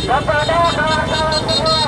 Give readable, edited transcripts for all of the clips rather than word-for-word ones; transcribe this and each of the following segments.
kepada kawan-kawan semua.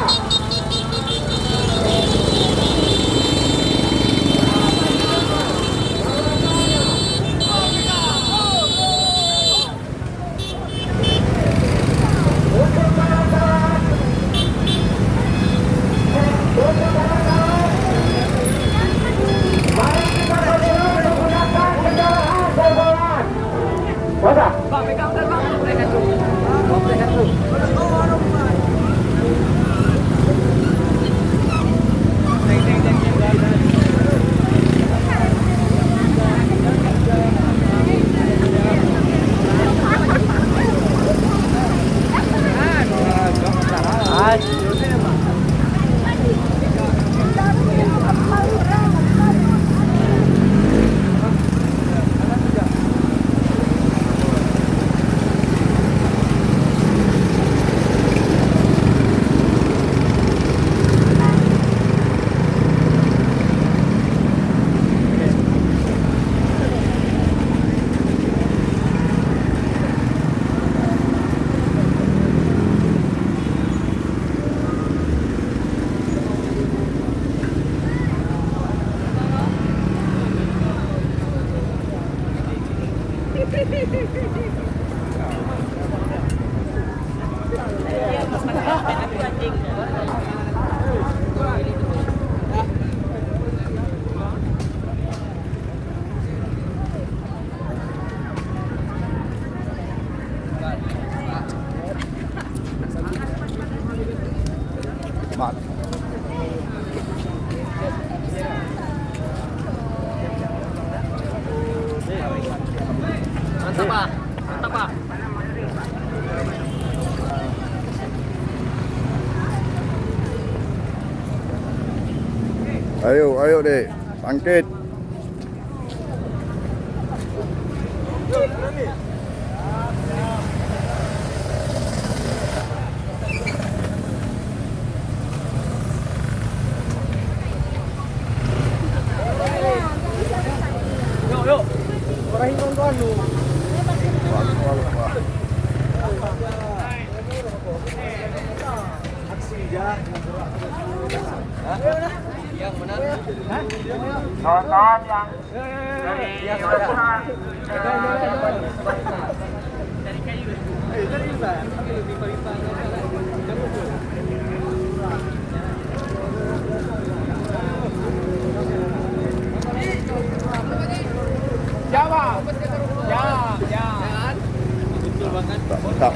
Mantap Pak, mantap Pak. Ayo dek, bangkit. Yuk. Marahin kawan-kawan lu. Yang benar. Kawan-kawan yang Dari kayu. Jawa. Ya. Betul banget. Mantap.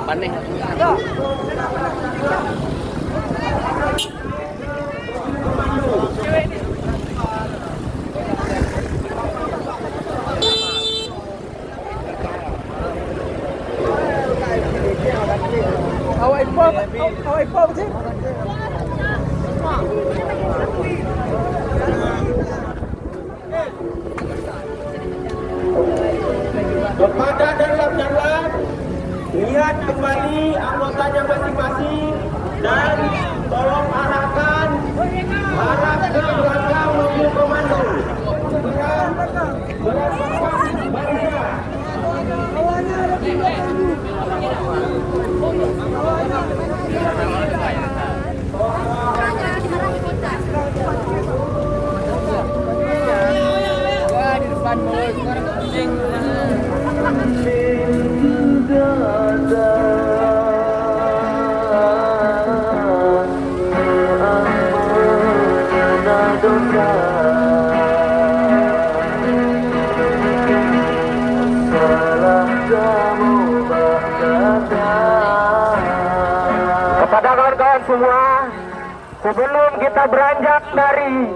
Panih. Awak impor je. kepada dalam lihat kembali anggotanya masing-masing dan tolong arahkan arah ke belakang mobil komando. Barisan barisan. Wah, di depan mulai sekarang kucing. semua, sebelum kita beranjak dari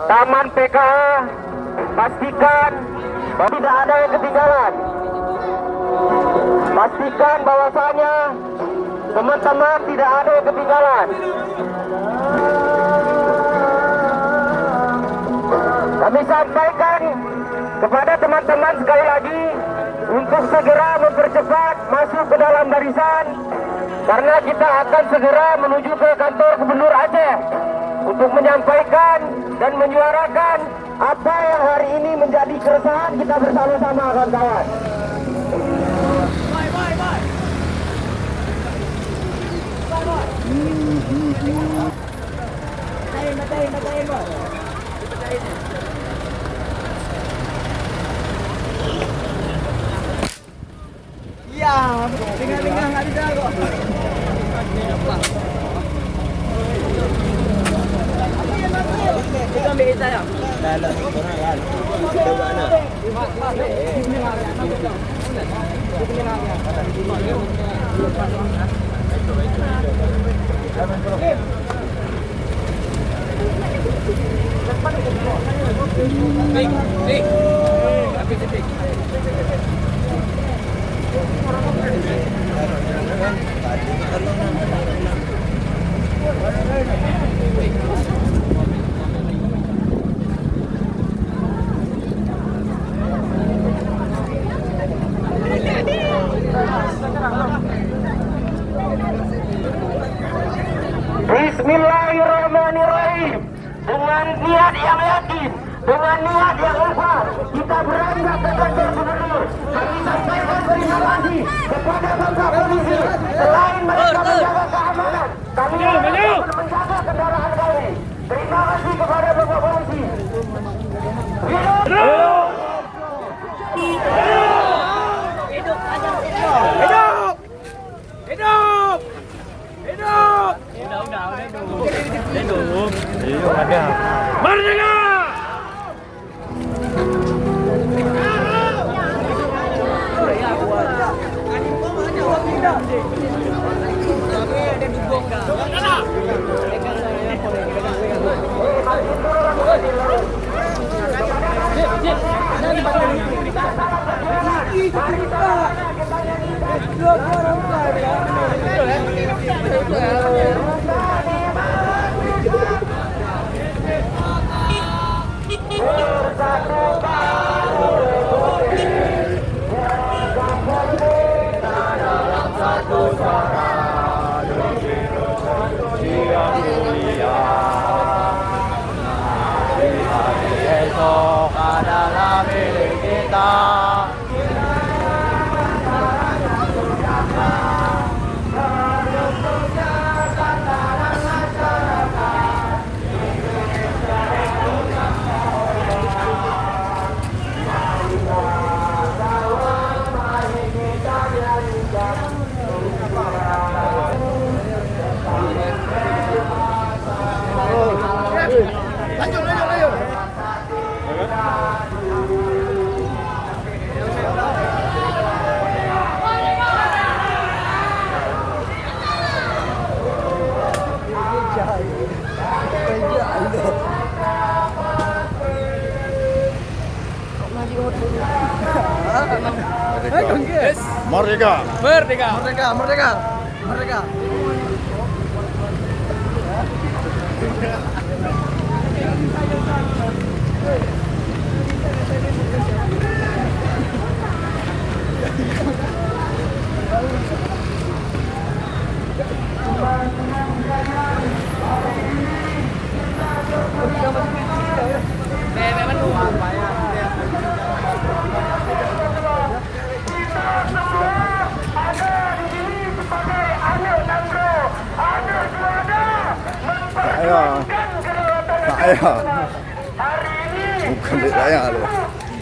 Taman PKH, pastikan bahwa tidak ada yang ketinggalan. Pastikan bahwasanya teman-teman tidak ada yang ketinggalan. Kami sampaikan kepada teman-teman sekali lagi untuk segera mempercepat masuk ke dalam barisan, karena kita akan segera menuju ke kantor Gubernur Aceh untuk menyampaikan dan menyuarakan apa yang hari ini menjadi keresahan kita bersama-sama, kawan-kawan. Ya, tinggal nggak bisa kok. Kita ambil saya. Dalam orang kan. Kita buat anak. Bismillahirrahmanirrahim. Dengan niat yang yakin, dengan niat yang ikhlas, kita beranjak ke kantor gubernur. Kami sampaikan terima kasih kepada Bapak Polisi. Selain mereka menjaga keamanan, kami juga menjaga kendaraan kami. Terima kasih kepada Bapak Polisi. Hidup! Hidup! Udah dulu. Merdeka! Esok adalah milik kita. Merdeka. Merdeka! Merdeka. Saya. Bukan di saya loh.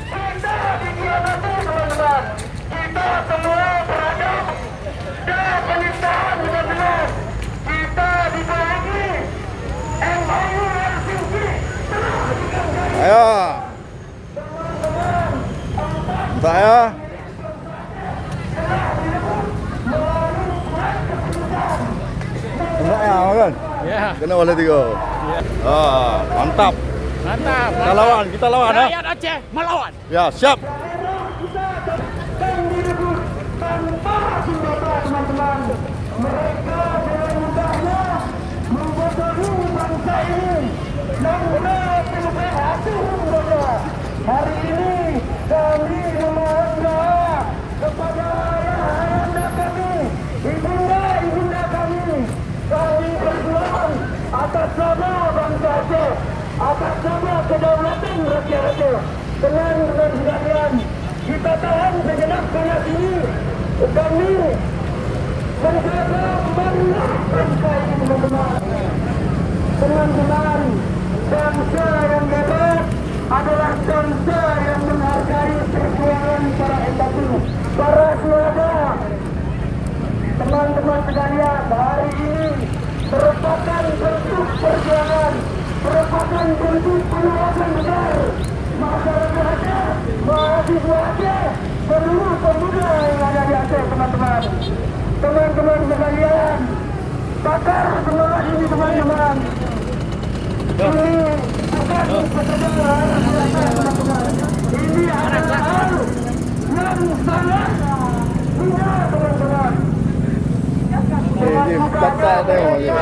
Kita dikhianati, teman-teman. Kita semua berada dalam penistaan benar-benar. Kita dibohongi. MOU Helsinki telah digagal. Saya. Saya. Raya kan? Ya. Kena bola 3. Mantap. Mantap. Kita lawan ha. Rakyat Aceh melawan. Ya, siap. Hari ini kami memohon doa kepada ayah-ayah kami, ibunda kami. Kami berjuang atas nama bangsa Aceh, atas nama kedaulatan rakyat Aceh. Teman-teman sekalian, kita tahan sejenak sana sini. Kami menjaga marilah bangsa ini, teman-teman. Teman-teman, bangsa yang hebat adalah bangsa yang menghargai perjuangan para empati, para suada. Teman-teman sekalian, hari ini merupakan bentuk perjuangan, merupakan bentuk penolakan besar masyarakat Aceh, mahasiswa Aceh, seluruh pemuda yang ada di Aceh, teman-teman. Teman-teman sekalian, bakar semangat ini, teman-teman. Ini bukan sekedar teman-teman. Ini adalah hal yang sangat mudah, teman-teman. Ini bakar tengok je.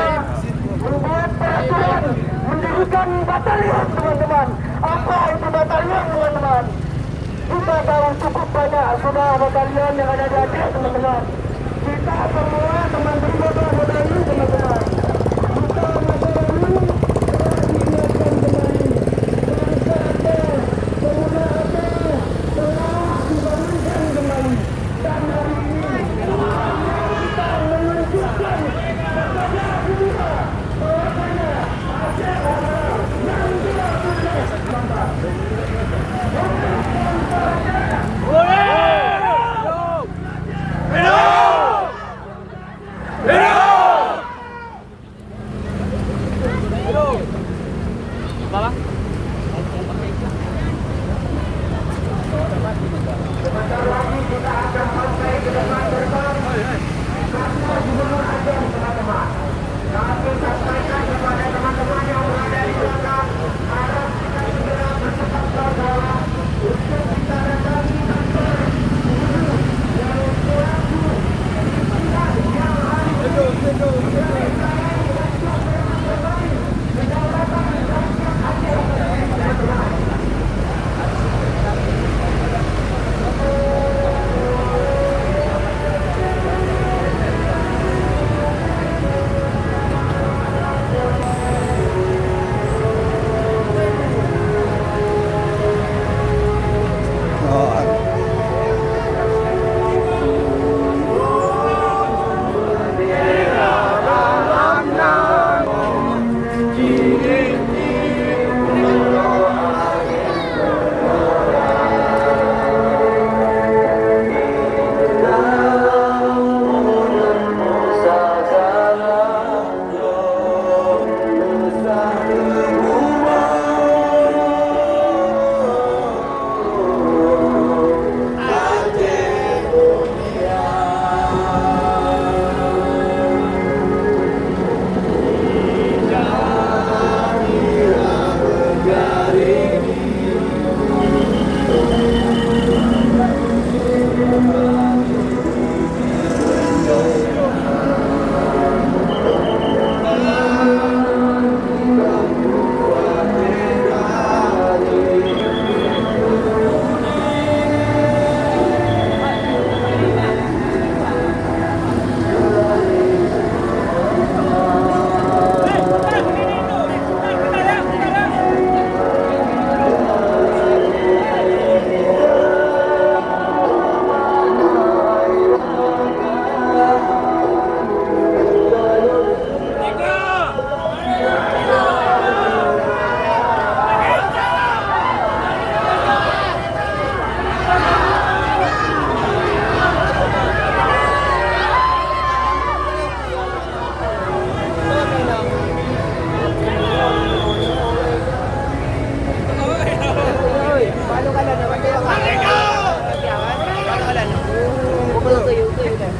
Membuat peraturan, mendirikan batalion, teman-teman. Apa itu batalion, teman-teman? Kita tahu cukup banyak sudah batalion yang ada di Aceh, teman-teman. Kita semua teman-teman batalion, teman-teman. Kita masyarakat ini diingatkan kembali. Bangsa Aceh, pemuda Aceh telah dibangunkan kembali. Dan hari ini kita menunjukkan kepada dunia bahwasanya Aceh adalah yang tidak boleh bangsa.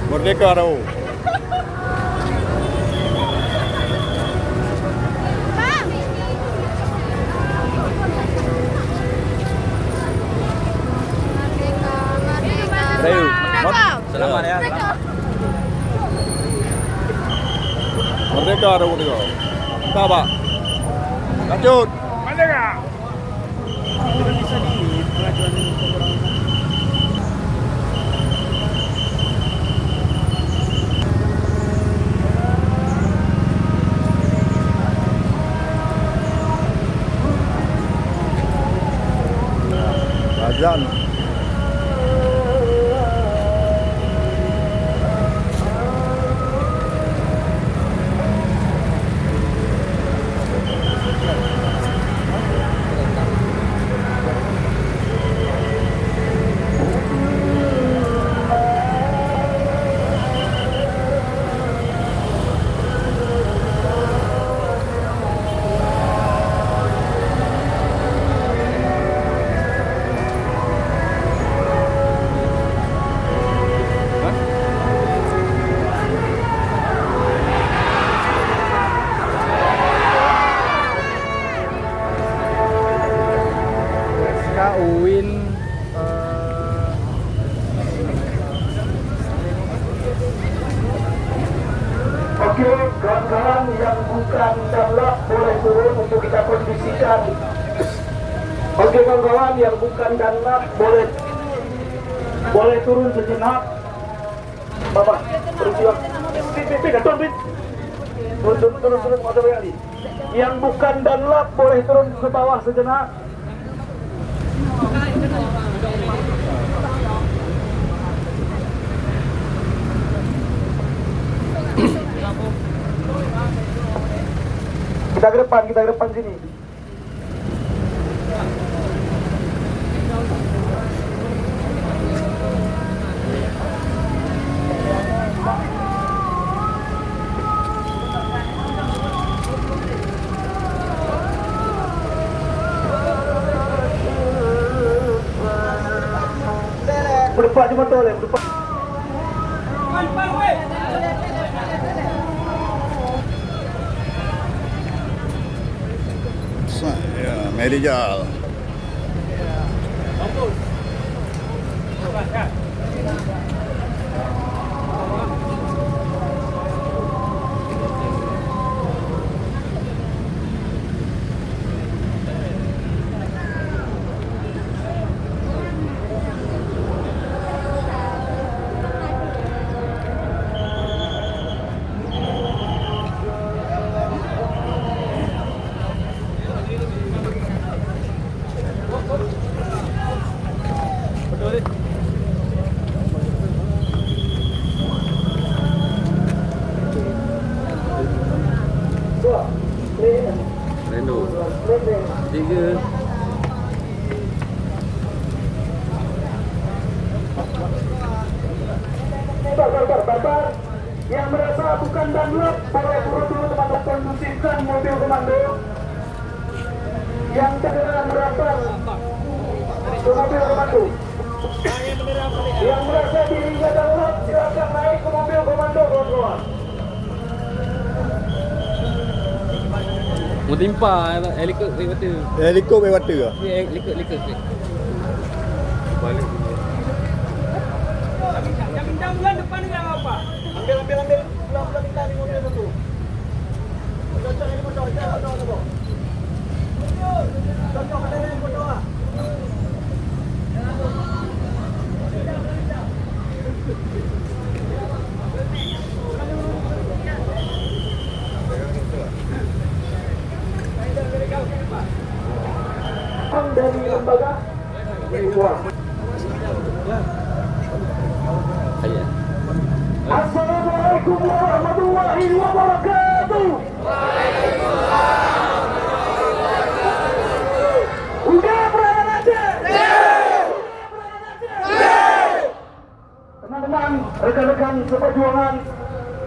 Merdeka tau. Sayu. Selamat ya. Merdeka 23. Kita Pak. Lanjut. Merdeka. Azan. Uwin Oke, kawan-kawan yang bukan danlap boleh turun untuk kita kondisikan. Oke, kawan-kawan yang bukan danlap boleh turun sejenak. Bapak, berjuang. Turun, motor kali. Yang bukan danlap boleh turun ke bawah sejenak. Kita ke depan sini. Berdepan cuma toleh, berdepan. Ya, Merijal. Rendo 3 Barbar yang merasa bukan danlap boleh turun dulu teman-teman, kondusifkan mobil komando. Yang segera merapat ke mobil komando. Yang merasa dirinya danlap silakan naik ke mobil komando, kawan-kawan. Mau timpa helikop tu. Helikop lewat tu ke? Helikop. Balik. Ambil pelan-pelan kita di mobil satu. Dari lembaga Assalamualaikum warahmatullahi wabarakatuh. Udah peranan aja. Teman-teman, rekan-rekan seperjuangan,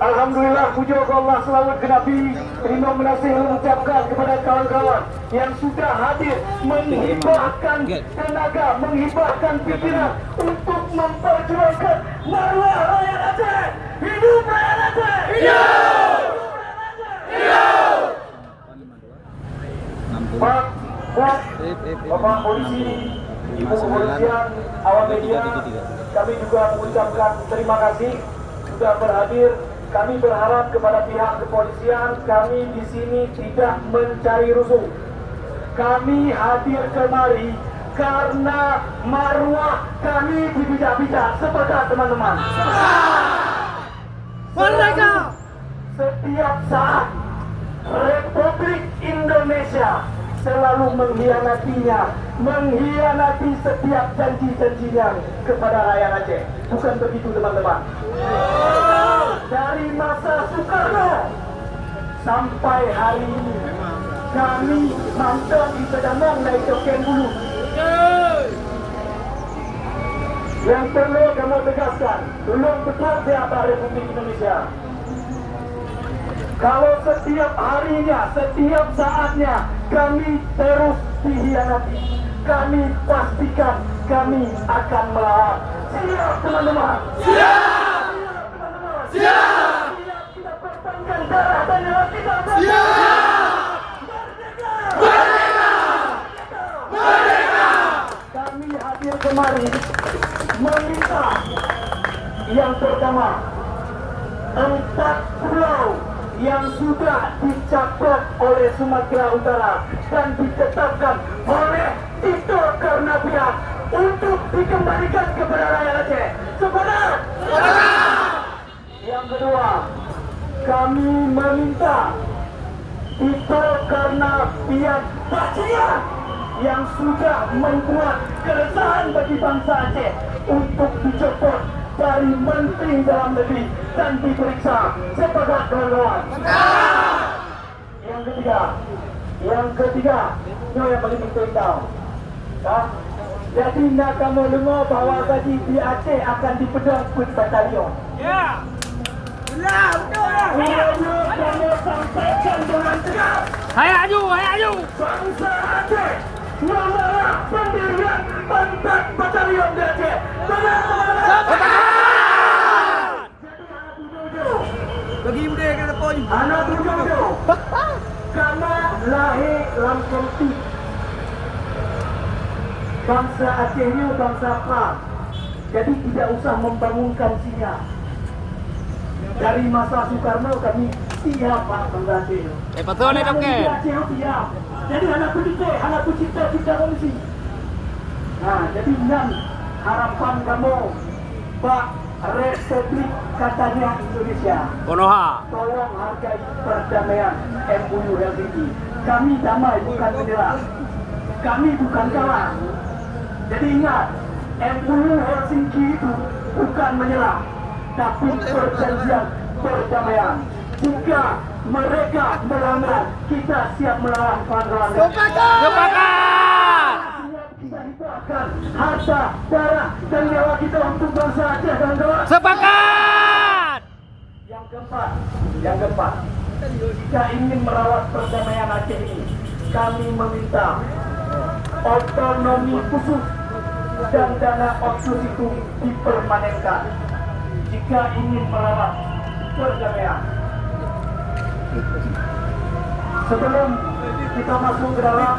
alhamdulillah, puji Allah, selawat ke Nabi. Terima kasih mengucapkan kepada kawan-kawan yang sudah hadir, menghibahkan tenaga, menghibahkan pikiran untuk memperjuangkan marwah rakyat Aceh. Hidup rakyat Aceh! Hidup! Hidup! Pak, Bapak polisi, Ibu kepolisian, awak media, kami juga mengucapkan terima kasih sudah berhadir. Kami berharap kepada pihak kepolisian, kami di sini tidak mencari rusuh. Kami hadir kemari karena marwah kami dibijak-bijak. Sepakat teman-teman? Merdeka! Setiap saat Republik Indonesia selalu mengkhianati setiap janji-janjinya kepada rakyat Aceh. Bukan begitu teman-teman? Dari masa Soekarno sampai hari ini kami mantap di Sedamang naik Coken Bulu. Yang perlu kamu tegaskan, belum betul siapa Republik Indonesia. Kalau setiap harinya, setiap saatnya kami terus dikhianati, kami pastikan kami akan melawan. Siap teman-teman? Siap! Teman-teman? Siap! Siap kita pertahankan darah dan nyawa kita. Siap! Merdeka! Merdeka! Merdeka! Kami hadir kemari meminta yang pertama, 4 pulau yang sudah dicaplok oleh Sumatera Utara dan ditetapkan oleh Tito Karnavian untuk dikembalikan kepada rakyat Aceh. Sepakat? Yang kedua, kami meminta Tito Karnavian Bajingan yang sudah membuat keresahan bagi bangsa Aceh untuk dicopot dari Menteri Dalam Negeri dan diperiksa. Sepakat kawan-kawan? Yang ketiga, ini yang paling penting tahu. Jadi nak kamu dengar bahawa gaji di Aceh akan dipedang put batalion. Ya! Benar, betul! Ini kamu sampaikan dengan tegas. Hai aju! Bangsa Aceh menolak pendirian 4 batalion di Aceh. Benar, Bagi muda kena poin. anak tujuh karena lahir langsung ti. Bangsa Aceh ini bangsa Pak. Jadi tidak usah membangunkan sinyal. Dari masa Soekarno kami siap Pak bangsa Aceh. betul nih dok Aceh siap. Jadi anak pendidik, anak pencipta kongsi. Nah, jadi harapan kamu Pak Republik katanya Indonesia. Konoha. Tolong hargai perdamaian MOU Helsinki. Kami damai bukan menyerah. Kami bukan kalah. Jadi ingat, MOU Helsinki itu bukan menyerah, tapi perjanjian perdamaian. Jika mereka melanggar, kita siap melawan kawan-kawan. Sepakat! Kita hibahkan harta, darah, dan nyawa kita untuk bangsa Aceh, kawan-kawan. Sepakat! Yang keempat, jika ingin merawat perdamaian Aceh ini, kami meminta otonomi khusus dan dana otsus itu dipermanenkan. Jika ingin merawat perdamaian. Sebelum kita masuk ke dalam,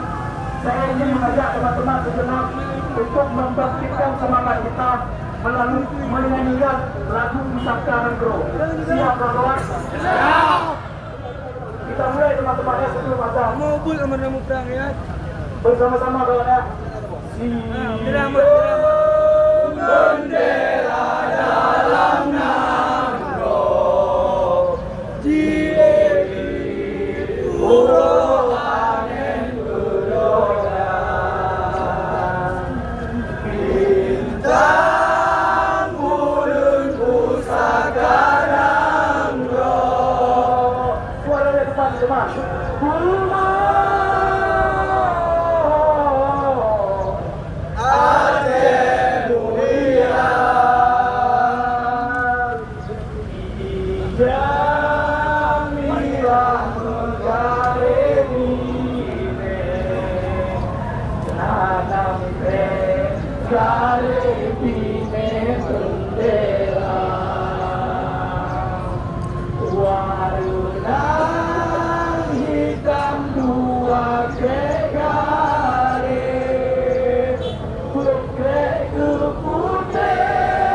saya ingin mengajak teman-teman sejenak untuk membangkitkan semangat kita melalui menyanyikan lagu Pusaka Negro. Siap kawan-kawan? Siap! Kita mulai teman-teman ya sebelum azan. Mau bul amarna perang ya. Bersama-sama kawan ya. Drama. Bendera dalam Nagro, bintang bulan pusaka Nagro. Suara dari teman-teman. Putih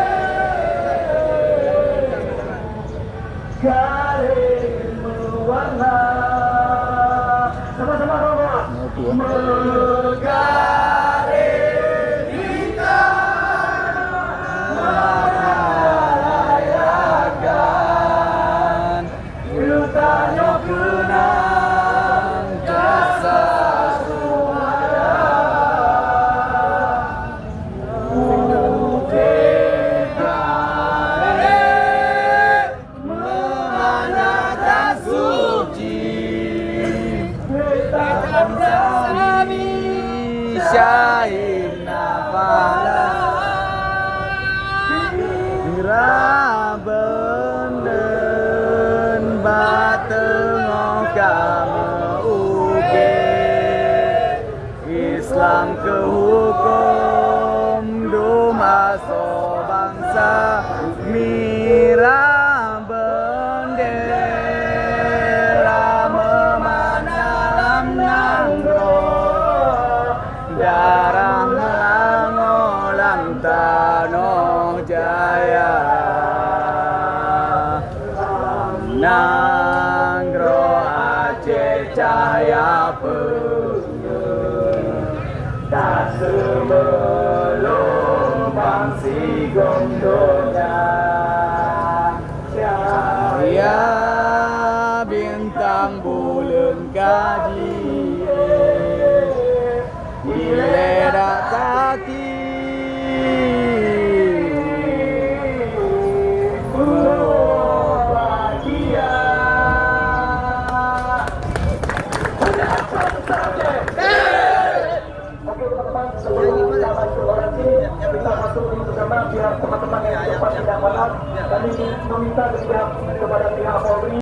Islam ke hukum dumaso bangsa mira bendera memandang nangro darah mengolam tanah jaya nangro Aceh cahaya tak sebelum bangsi gondonya cahaya bintang bulan kaji ilera kaki teman-teman yang cepat tidak malam kami meminta kepada pihak Polri